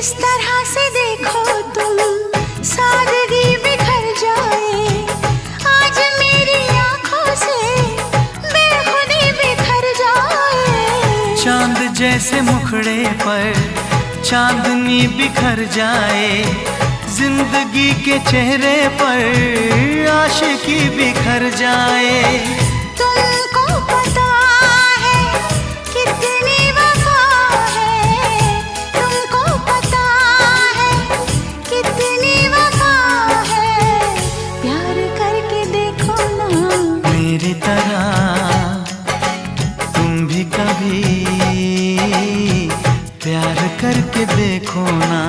इस तरह से देखो तुम, सादगी बिखर जाए। आज मेरी आंखों से बेखुदी बिखर जाए। चांद जैसे मुखड़े पर चांदनी बिखर जाए। जिंदगी के चेहरे पर आशिकी बिखर जाए। तुमको पता है कितनी वफा है, तुमको पता है कितनी वफा है। प्यार करके देखो ना मेरी तरह तुम भी कभी प्यार करके देखो ना।